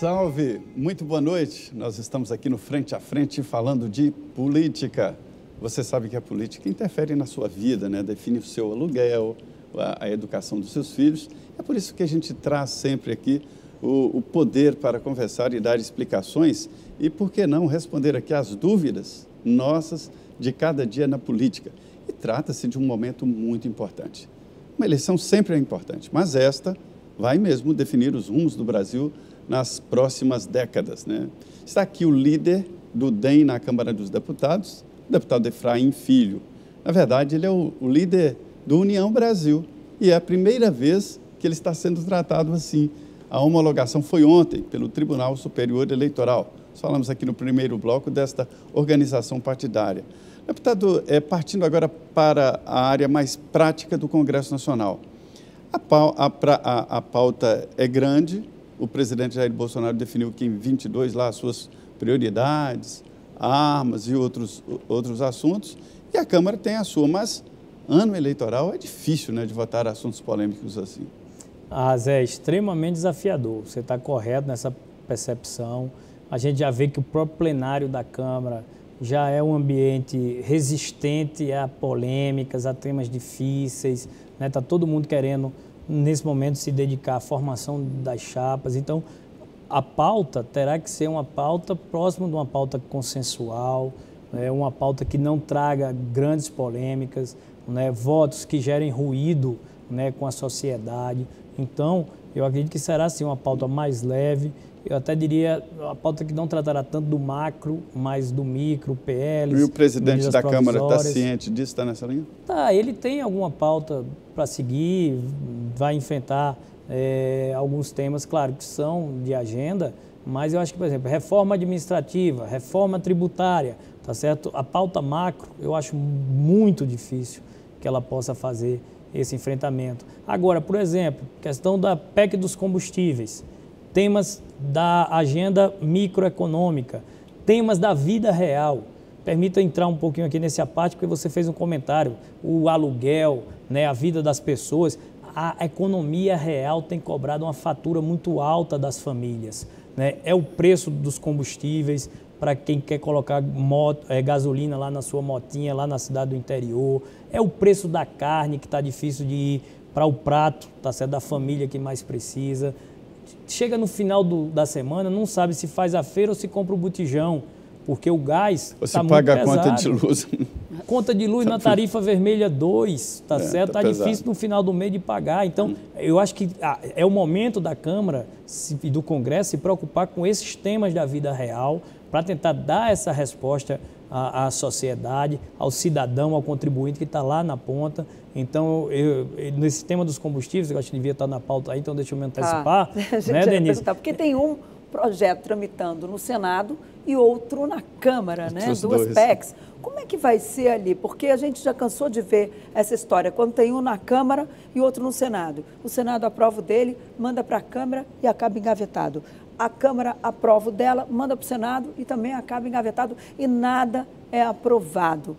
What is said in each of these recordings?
Salve! Muito boa noite. Nós estamos aqui no Frente a Frente falando de política. Você sabe que a política interfere na sua vida, né? Define o seu aluguel, a educação dos seus filhos. É por isso que a gente traz sempre aqui o poder para conversar e dar explicações e, por que não, responder aqui às dúvidas nossas de cada dia na política. E trata-se de um momento muito importante. Uma eleição sempre é importante, mas esta vai mesmo definir os rumos do Brasil nas próximas décadas, né? Está aqui o líder do DEM na Câmara dos Deputados, o deputado Efraim Filho. Na verdade, ele é o líder do União Brasil e é a primeira vez que ele está sendo tratado assim. A homologação foi ontem pelo Tribunal Superior Eleitoral. Nós falamos aqui no primeiro bloco desta organização partidária. Deputado, partindo agora para a área mais prática do Congresso Nacional. A pauta é grande, o presidente Jair Bolsonaro definiu que em 22 lá as suas prioridades, armas e outros assuntos, e a Câmara tem a sua, mas ano eleitoral é difícil, né, de votar assuntos polêmicos assim. Zé, é extremamente desafiador, você está correto nessa percepção. A gente já vê que o próprio plenário da Câmara já é um ambiente resistente a polêmicas, a temas difíceis, né? Está todo mundo querendo, nesse momento, se dedicar à formação das chapas. Então, a pauta terá que ser uma pauta próxima de uma pauta consensual, né? Uma pauta que não traga grandes polêmicas, né? Votos que gerem ruído, né, com a sociedade. Então, eu acredito que será, sim, uma pauta mais leve. Eu até diria a pauta que não tratará tanto do macro, mas do micro, PLs. E o presidente da Câmara está ciente disso, está nessa linha? Tá, ele tem alguma pauta para seguir, vai enfrentar alguns temas, claro, que são de agenda, mas eu acho que, por exemplo, reforma administrativa, reforma tributária, tá certo? A pauta macro, eu acho muito difícil que ela possa fazer esse enfrentamento. Agora, por exemplo, questão da PEC dos combustíveis, temas da agenda microeconômica, temas da vida real. Permita entrar um pouquinho aqui nesse aparte, porque você fez um comentário, o aluguel, né, a vida das pessoas. A economia real tem cobrado uma fatura muito alta das famílias, né? É o preço dos combustíveis para quem quer colocar gasolina lá na sua motinha, lá na cidade do interior. É o preço da carne que está difícil de ir para o prato, tá certo, da família que mais precisa. Chega no final da semana, não sabe se faz a feira ou se compra o botijão, porque o gás está muito pesado. Você paga a conta de luz. Conta de luz na tarifa vermelha 2, tá certo? Tá difícil no final do mês de pagar. Então, eu acho que é o momento da Câmara e do Congresso se preocupar com esses temas da vida real para tentar dar essa resposta à sociedade, ao cidadão, ao contribuinte que está lá na ponta. Então, nesse tema dos combustíveis, eu acho que devia estar na pauta aí, então deixa eu me antecipar. Né, Denise? Porque tem um projeto tramitando no Senado e outro na Câmara, né? Duas PECs. Como é que vai ser ali? Porque a gente já cansou de ver essa história, quando tem um na Câmara e outro no Senado. O Senado aprova o dele, manda para a Câmara e acaba engavetado. A Câmara aprova o dela, manda para o Senado e também acaba engavetado e nada é aprovado.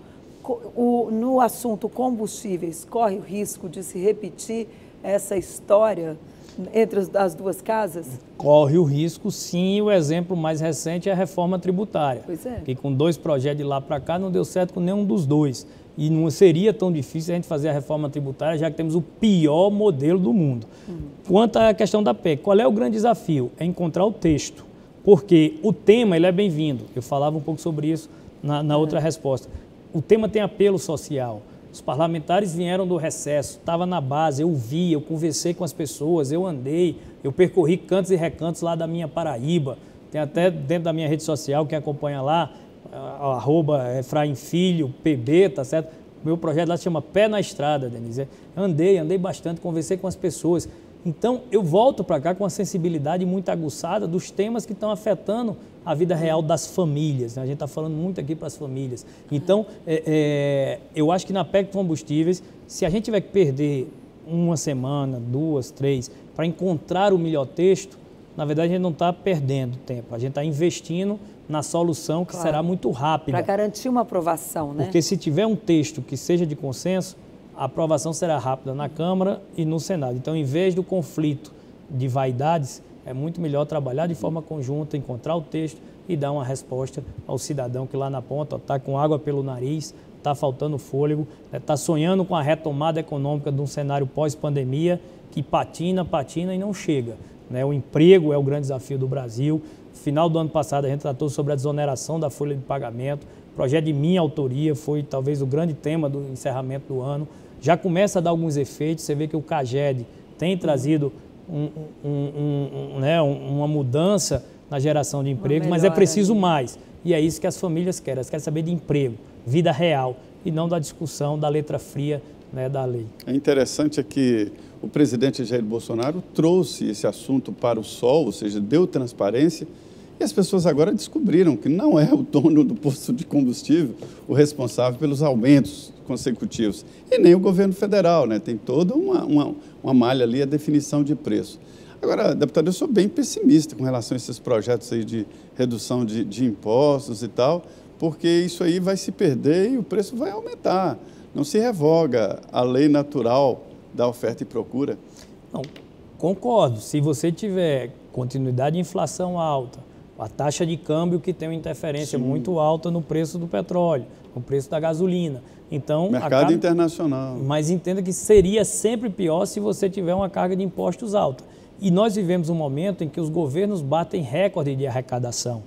No assunto combustíveis, corre o risco de se repetir essa história entre as duas casas? Corre o risco, sim. O exemplo mais recente é a reforma tributária. Pois é. Que com 2 projetos de lá para cá não deu certo com nenhum dos dois. E não seria tão difícil a gente fazer a reforma tributária, já que temos o pior modelo do mundo. Quanto à questão da PEC, qual é o grande desafio? É encontrar o texto. Porque o tema ele é bem-vindo. Eu falava um pouco sobre isso na outra resposta. O tema tem apelo social. Os parlamentares vieram do recesso, estava na base, eu vi, eu conversei com as pessoas, eu andei, eu percorri cantos e recantos lá da minha Paraíba. Tem até dentro da minha rede social, quem acompanha lá, @Efraim Filho, PB, tá certo? Meu projeto lá se chama Pé na Estrada, Denise. Andei bastante, conversei com as pessoas. Então, eu volto para cá com uma sensibilidade muito aguçada dos temas que estão afetando a vida real das famílias, né? A gente está falando muito aqui para as famílias. Então, eu acho que na PEC de combustíveis, se a gente tiver que perder uma semana, 2, 3, para encontrar o melhor texto, na verdade a gente não está perdendo tempo, a gente está investindo na solução que será muito rápida. Para garantir uma aprovação, né? Porque se tiver um texto que seja de consenso, a aprovação será rápida na Câmara e no Senado. Então, em vez do conflito de vaidades, é muito melhor trabalhar de forma conjunta, encontrar o texto e dar uma resposta ao cidadão que lá na ponta está com água pelo nariz, está faltando fôlego, está sonhando com a retomada econômica de um cenário pós-pandemia que patina e não chega. O emprego é o grande desafio do Brasil. No final do ano passado, a gente tratou sobre a desoneração da folha de pagamento. O projeto de minha autoria foi talvez o grande tema do encerramento do ano. Já começa a dar alguns efeitos. Você vê que o CAGED tem trazido uma mudança na geração de emprego, mas é preciso mais. E é isso que as famílias querem. Elas querem saber de emprego, vida real, e não da discussão da letra fria da lei. É interessante que o presidente Jair Bolsonaro trouxe esse assunto para o sol, ou seja, deu transparência, e as pessoas agora descobriram que não é o dono do posto de combustível o responsável pelos aumentos consecutivos, e nem o governo federal, tem toda uma malha ali, a definição de preço. Agora, deputado, eu sou bem pessimista com relação a esses projetos aí de redução de impostos e tal, porque isso aí vai se perder e o preço vai aumentar. Não se revoga a lei natural da oferta e procura. Não, concordo. Se você tiver continuidade de inflação alta, a taxa de câmbio que tem uma interferência muito alta no preço do petróleo, no preço da gasolina. Então, mercado internacional. Mas entenda que seria sempre pior se você tiver uma carga de impostos alta. E nós vivemos um momento em que os governos batem recorde de arrecadação.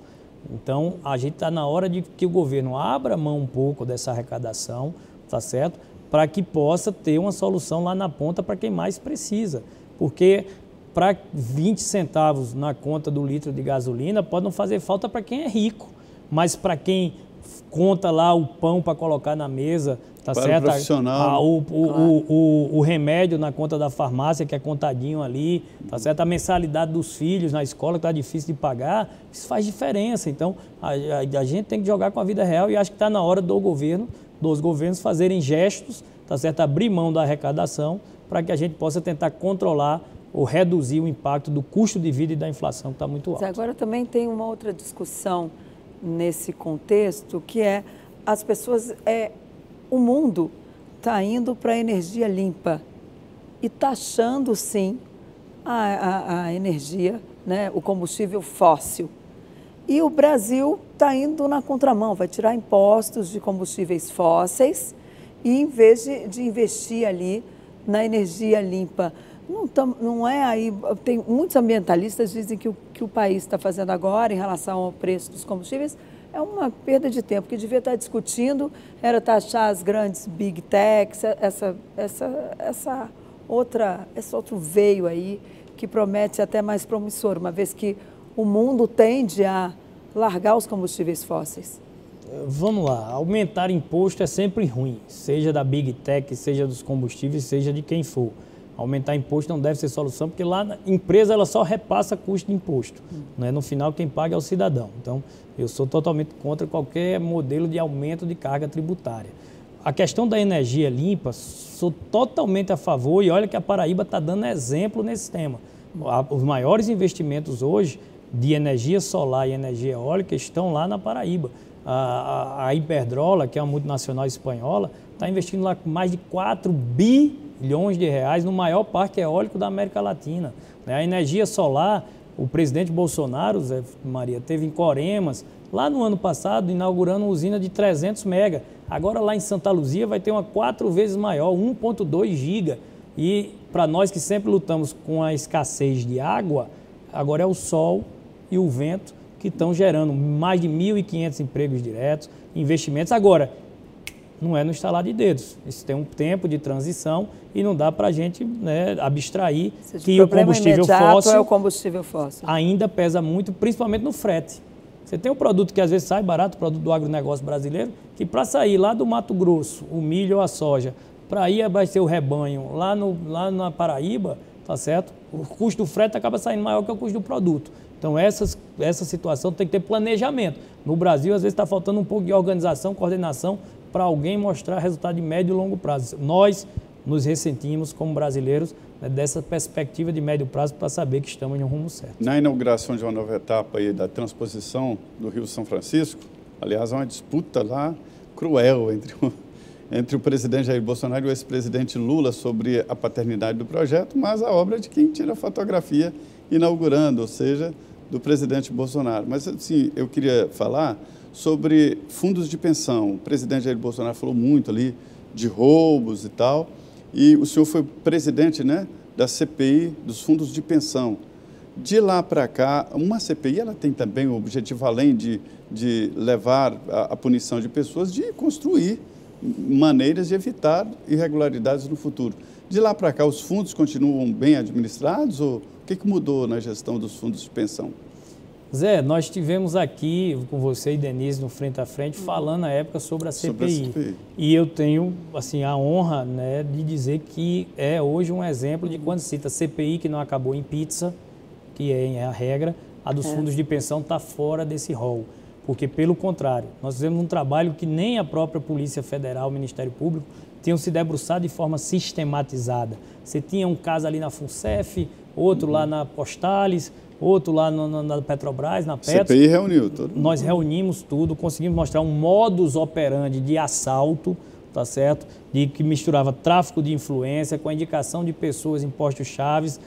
Então, a gente está na hora de que o governo abra mão um pouco dessa arrecadação, tá certo? Para que possa ter uma solução lá na ponta para quem mais precisa. Porque para 20 centavos na conta do litro de gasolina pode não fazer falta para quem é rico, mas para quem conta lá o pão para colocar na mesa, tá certo? O profissional. O remédio na conta da farmácia, que é contadinho ali, tá certo? A mensalidade dos filhos na escola, que está difícil de pagar, isso faz diferença. Então, a gente tem que jogar com a vida real e acho que está na hora dos governos fazerem gestos, tá certo? Abrir mão da arrecadação para que a gente possa tentar controlar ou reduzir o impacto do custo de vida e da inflação, que está muito alto. Agora também tem uma outra discussão nesse contexto, que é as pessoas, o mundo está indo para a energia limpa e taxando, sim, a energia, o combustível fóssil. E o Brasil está indo na contramão, vai tirar impostos de combustíveis fósseis e, em vez de investir ali na energia limpa, não é aí. Tem muitos ambientalistas dizem que o que o país está fazendo agora em relação ao preço dos combustíveis é uma perda de tempo. O que devia estar discutindo era taxar as grandes big techs, esse outro veio aí que promete até mais promissor, uma vez que o mundo tende a largar os combustíveis fósseis. Vamos lá, aumentar imposto é sempre ruim, seja da Big Tech, seja dos combustíveis, seja de quem for. Aumentar imposto não deve ser solução, porque lá na empresa ela só repassa custo de imposto. No final, quem paga é o cidadão. Então, eu sou totalmente contra qualquer modelo de aumento de carga tributária. A questão da energia limpa, sou totalmente a favor, e olha que a Paraíba está dando exemplo nesse tema. Os maiores investimentos hoje de energia solar e energia eólica estão lá na Paraíba. A Iberdrola, que é uma multinacional espanhola, está investindo lá mais de 4 bilhões de reais no maior parque eólico da América Latina. A energia solar, o presidente Bolsonaro, Zé Maria, teve em Coremas, lá no ano passado, inaugurando uma usina de 300 mega. Agora lá em Santa Luzia vai ter uma 4 vezes maior, 1,2 giga. E para nós que sempre lutamos com a escassez de água, agora é o sol e o vento que estão gerando mais de 1.500 empregos diretos, investimentos. Agora, não é no estalar de dedos. Isso tem um tempo de transição e não dá para a gente abstrair que o combustível fóssil ainda pesa muito, principalmente no frete. Você tem um produto que às vezes sai barato, produto do agronegócio brasileiro, que para sair lá do Mato Grosso, o milho ou a soja, para ir vai ser o rebanho lá na Paraíba, tá certo? O custo do frete acaba saindo maior que o custo do produto. Então, essa situação tem que ter planejamento. No Brasil, às vezes, está faltando um pouco de organização, coordenação, para alguém mostrar resultado de médio e longo prazo. Nós nos ressentimos, como brasileiros, dessa perspectiva de médio prazo para saber que estamos em um rumo certo. Na inauguração de uma nova etapa aí da transposição do Rio São Francisco, aliás, há uma disputa lá cruel entre o presidente Jair Bolsonaro e o ex-presidente Lula sobre a paternidade do projeto, mas a obra é de quem tira a fotografia inaugurando, ou seja, do presidente Bolsonaro. Mas, assim, eu queria falar sobre fundos de pensão. O presidente Jair Bolsonaro falou muito ali de roubos e tal, e o senhor foi presidente, né, da CPI dos fundos de pensão. De lá para cá, uma CPI ela tem também o objetivo, além de levar a punição de pessoas, de construir maneiras de evitar irregularidades no futuro. De lá para cá, os fundos continuam bem administrados ou o que mudou na gestão dos fundos de pensão? Zé, nós estivemos aqui com você e Denise no Frente a Frente falando na época sobre a CPI. E eu tenho assim, a honra, né, de dizer que é hoje um exemplo de quando cita CPI que não acabou em pizza, que é a regra, a dos fundos de pensão está fora desse rol. Porque, pelo contrário, nós fizemos um trabalho que nem a própria Polícia Federal, o Ministério Público, tinham se debruçado de forma sistematizada. Você tinha um caso ali na FUNCEF, outro lá na Postales, outro lá na Petrobras, na Petro. CPI reuniu tudo. Nós reunimos tudo, conseguimos mostrar um modus operandi de assalto, tá certo? Que misturava tráfico de influência com a indicação de pessoas em postos-chaves,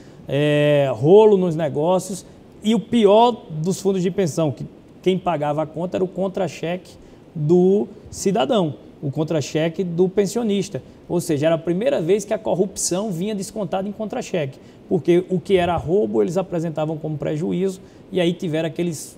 rolo nos negócios e o pior dos fundos de pensão, que quem pagava a conta era o contra-cheque do cidadão, o contra-cheque do pensionista. Ou seja, era a primeira vez que a corrupção vinha descontada em contra-cheque, porque o que era roubo eles apresentavam como prejuízo e aí tiveram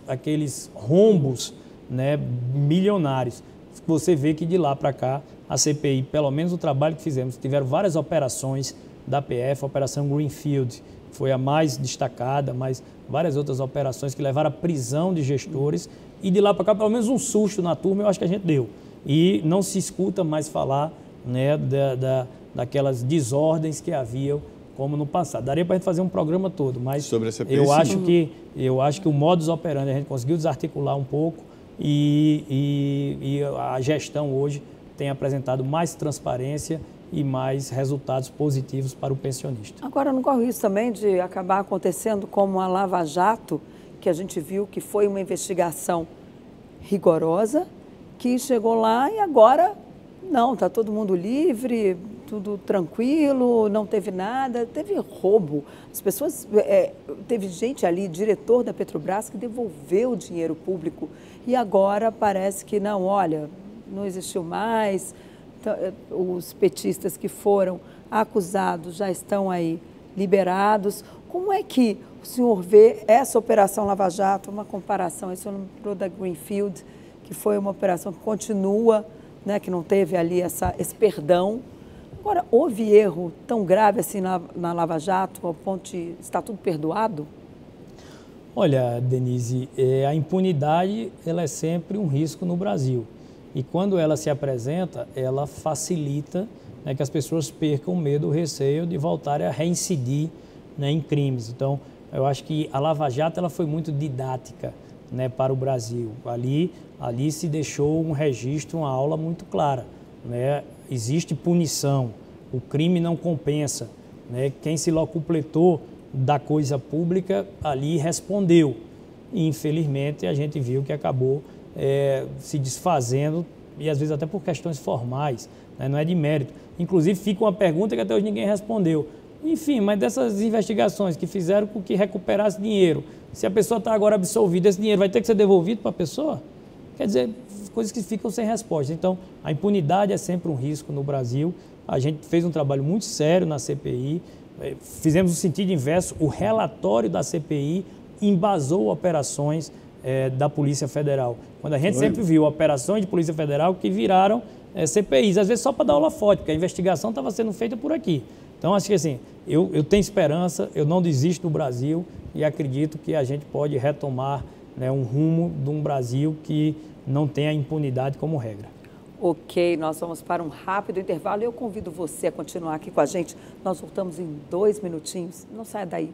aqueles rombos, né, milionários. Você vê que de lá para cá a CPI, pelo menos o trabalho que fizemos, tiveram várias operações da PF, a Operação Greenfield foi a mais destacada, mas várias outras operações que levaram à prisão de gestores e de lá para cá, pelo menos um susto na turma, eu acho que a gente deu. E não se escuta mais falar, né, daquelas desordens que haviam como no passado. Daria para a gente fazer um programa todo, mas sobre a CPI, eu acho que o modus operandi a gente conseguiu desarticular um pouco e a gestão hoje tem apresentado mais transparência e mais resultados positivos para o pensionista. Agora, não corre isso também de acabar acontecendo como a Lava Jato, que a gente viu que foi uma investigação rigorosa, que chegou lá e agora, não, está todo mundo livre, tudo tranquilo, não teve nada, teve roubo. As pessoas, teve gente ali, diretor da Petrobras, que devolveu o dinheiro público e agora parece que não, olha, não existiu mais. Então, os petistas que foram acusados já estão aí liberados. Como é que o senhor vê essa Operação Lava Jato, uma comparação, o senhor lembrou da Greenfield, que foi uma operação que continua, né, que não teve ali esse perdão. Agora, houve erro tão grave assim na Lava Jato, ao ponto de estar tudo perdoado? Olha, Denise, a impunidade ela é sempre um risco no Brasil. E quando ela se apresenta, ela facilita, né, que as pessoas percam o medo, o receio de voltarem a reincidir, né, em crimes. Então, eu acho que a Lava Jato ela foi muito didática, né, para o Brasil. Ali se deixou um registro, uma aula muito clara, né? Existe punição, o crime não compensa, né? Quem se locupletou da coisa pública ali respondeu. E, infelizmente, a gente viu que acabou se desfazendo, e às vezes até por questões formais, né? Não é de mérito. Inclusive, fica uma pergunta que até hoje ninguém respondeu. Enfim, mas dessas investigações que fizeram com que recuperasse dinheiro, se a pessoa está agora absolvida, esse dinheiro vai ter que ser devolvido para a pessoa? Quer dizer, coisas que ficam sem resposta. Então, a impunidade é sempre um risco no Brasil. A gente fez um trabalho muito sério na CPI, fizemos o sentido inverso, o relatório da CPI embasou operações da Polícia Federal. Quando a gente sempre viu operações de Polícia Federal que viraram CPIs, às vezes só para dar aula forte, porque a investigação estava sendo feita por aqui. Então, acho que assim, eu tenho esperança, eu não desisto do Brasil e acredito que a gente pode retomar, né, um rumo de um Brasil que não tem a impunidade como regra. Ok, nós vamos para um rápido intervalo e eu convido você a continuar aqui com a gente. Nós voltamos em 2 minutinhos. Não saia daí.